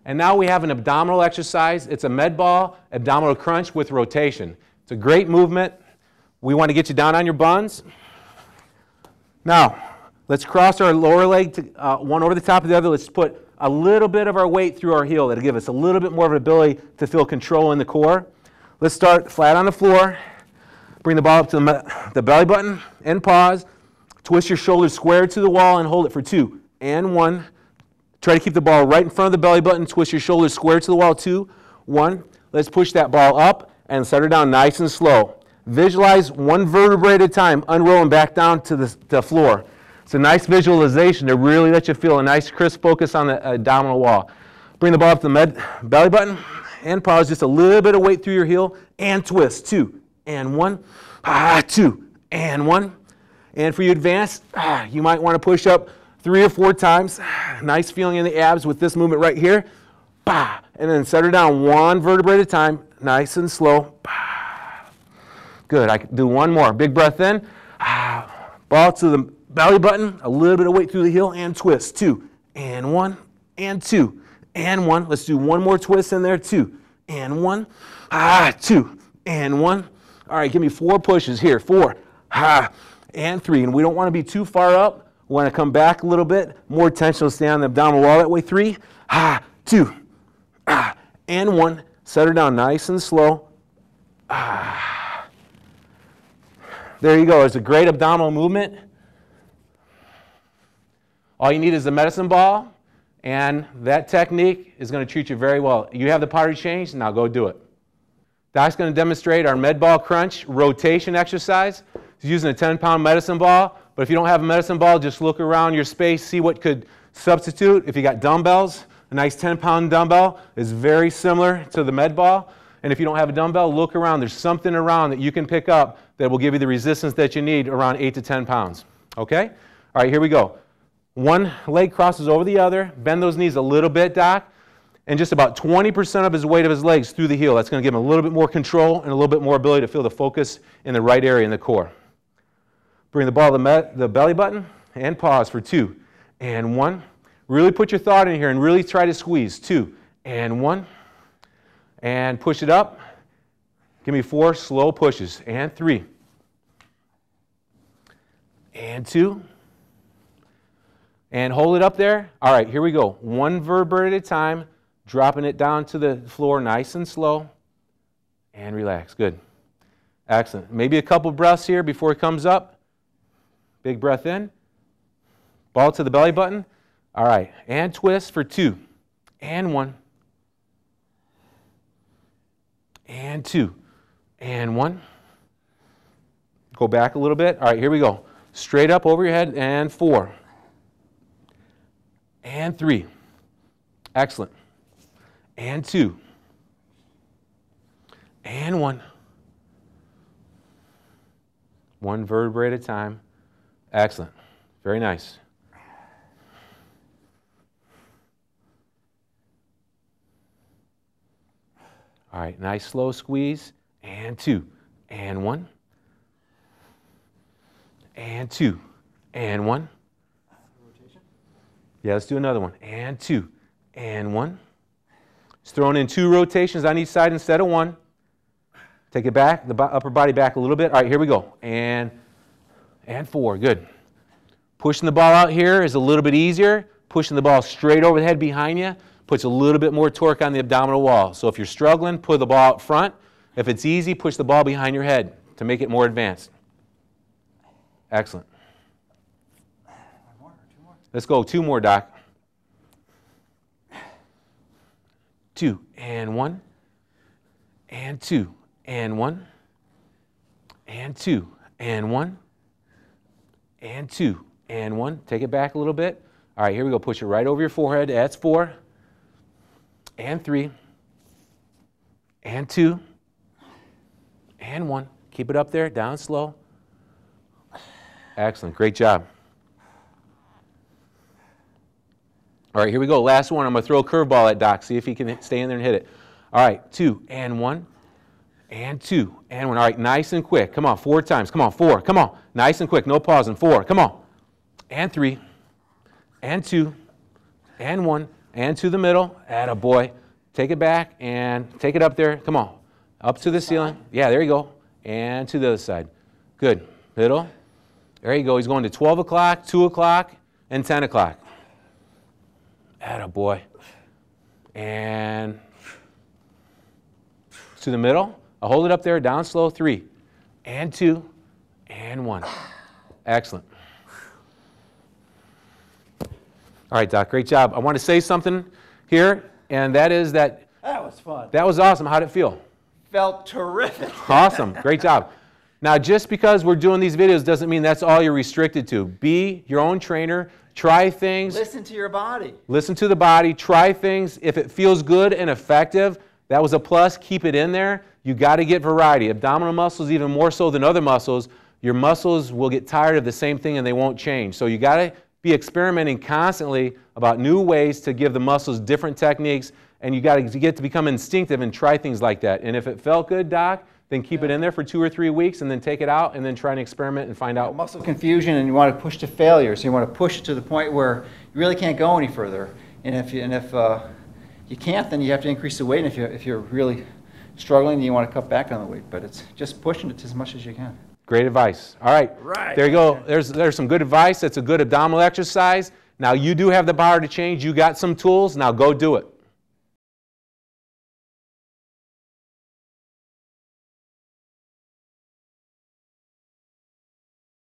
And now we have an abdominal exercise. It's a med ball abdominal crunch with rotation. It's a great movement. We want to get you down on your buns. Now, let's cross our lower leg, one over the top of the other. Let's put a little bit of our weight through our heel. That'll give us a little bit more of an ability to feel control in the core. Let's start flat on the floor. Bring the ball up to the belly button and pause. Twist your shoulders square to the wall and hold it for 2 and 1. Try to keep the ball right in front of the belly button. Twist your shoulders square to the wall. 2, 1. Let's push that ball up and set her down nice and slow. Visualize one vertebrae at a time, unrolling back down to the floor. It's a nice visualization to really let you feel a nice crisp focus on the abdominal wall. Bring the ball up to the belly button and pause. Just a little bit of weight through your heel and twist. 2 and 1. 2 and 1. And for you advanced, you might want to push up 3 or 4 times. Nice feeling in the abs with this movement right here. And then set her down one vertebrae at a time, nice and slow. Good. I can do one more. Big breath in. Ball to the belly button, a little bit of weight through the heel, and twist. 2 and 1 and 2 and 1. Let's do one more twist in there. 2 and 1. 2 and 1. All right, give me 4 pushes here. 4 and 3. And we don't want to be too far up. We want to come back a little bit. More tension will stay on the abdominal wall that way. 3, 2, and 1. Set her down nice and slow. There you go. It's a great abdominal movement. All you need is the medicine ball, and that technique is going to treat you very well. You have the pottery change, now go do it. Doc's going to demonstrate our med ball crunch rotation exercise. He's using a 10-pound medicine ball, but if you don't have a medicine ball, just look around your space, see what could substitute. If you got dumbbells, a nice 10-pound dumbbell is very similar to the med ball. And if you don't have a dumbbell, look around. There's something around that you can pick up that will give you the resistance that you need around 8 to 10 pounds. Okay? All right, here we go. One leg crosses over the other. Bend those knees a little bit, Doc. And just about 20% of his weight of his legs through the heel. That's going to give him a little bit more control and a little bit more ability to feel the focus in the right area in the core. Bring the ball to the belly button and pause for 2 and 1. Really put your thought in here and really try to squeeze. 2 and 1. And push it up. Give me 4 slow pushes. And 3. And 2. And hold it up there. All right, here we go. One vertebrae at a time. Dropping it down to the floor nice and slow. And relax. Good. Excellent. Maybe a couple breaths here before it comes up. Big breath in. Ball to the belly button. All right. And twist for 2. And 1. And 2. And 1. Go back a little bit. All right, here we go. Straight up over your head. And 4. And 3. Excellent. And 2. And 1. One vertebrae at a time. Excellent. Very nice. All right, nice slow squeeze. And 2. And 1. And 2. And 1. Rotation. Yeah, let's do another one. And 2. And 1. Just throwing in 2 rotations on each side instead of 1. Take it back, the upper body back a little bit. All right, here we go. And 4. Good. Pushing the ball out here is a little bit easier. Pushing the ball straight over the head behind you puts a little bit more torque on the abdominal wall. So if you're struggling, put the ball out front. If it's easy, push the ball behind your head to make it more advanced. Excellent. 1 more or 2 more? Let's go. 2 more, Doc. 2 and 1. And 2 and 1. And 2 and 1. And 2 and 1. Take it back a little bit. All right, here we go. Push it right over your forehead. That's 4. And 3. And 2. And 1. Keep it up there. Down slow. Excellent. Great job. All right, here we go. Last one. I'm going to throw a curveball at Doc. See if he can stay in there and hit it. All right, 2 and 1. And 2 and 1. All right, nice and quick. Come on, 4 times. Come on, 4. Come on. Nice and quick. No pausing. 4. Come on. And 3. And 2. And 1. and to the middle. Attaboy. Take it back and take it up there. Come on. Up to the ceiling. Yeah, there you go. And to the other side. Good. Middle. There you go. He's going to 12 o'clock, 2 o'clock, and 10 o'clock. Attaboy. And to the middle. I'll hold it up there, down slow. 3, and 2, and 1. Excellent. All right, Doc, great job. I want to say something here, and that is that That was fun. that was awesome. How'd it feel? Felt terrific. Awesome. Great job. Now, just because we're doing these videos doesn't mean that's all you're restricted to. Be your own trainer. Try things. Listen to your body. Listen to the body. Try things. If it feels good and effective, that was a plus. Keep it in there. You got to get variety. Abdominal muscles, even more so than other muscles, your muscles will get tired of the same thing and they won't change. So you got to be experimenting constantly about new ways to give the muscles different techniques, and you got to get to become instinctive and try things like that. And if it felt good, Doc, then keep it in there for 2 or 3 weeks and then take it out and then try and experiment and find out. Muscle confusion, and you want to push to failure. So you want to push it to the point where you really can't go any further. And if you can't, then you have to increase the weight. And if you're really struggling, then you want to cut back on the weight. But it's just pushing it as much as you can. Great advice. All right. Right. There you go. There's some good advice. That's a good abdominal exercise. Now you do have the power to change. You got some tools. Now go do it.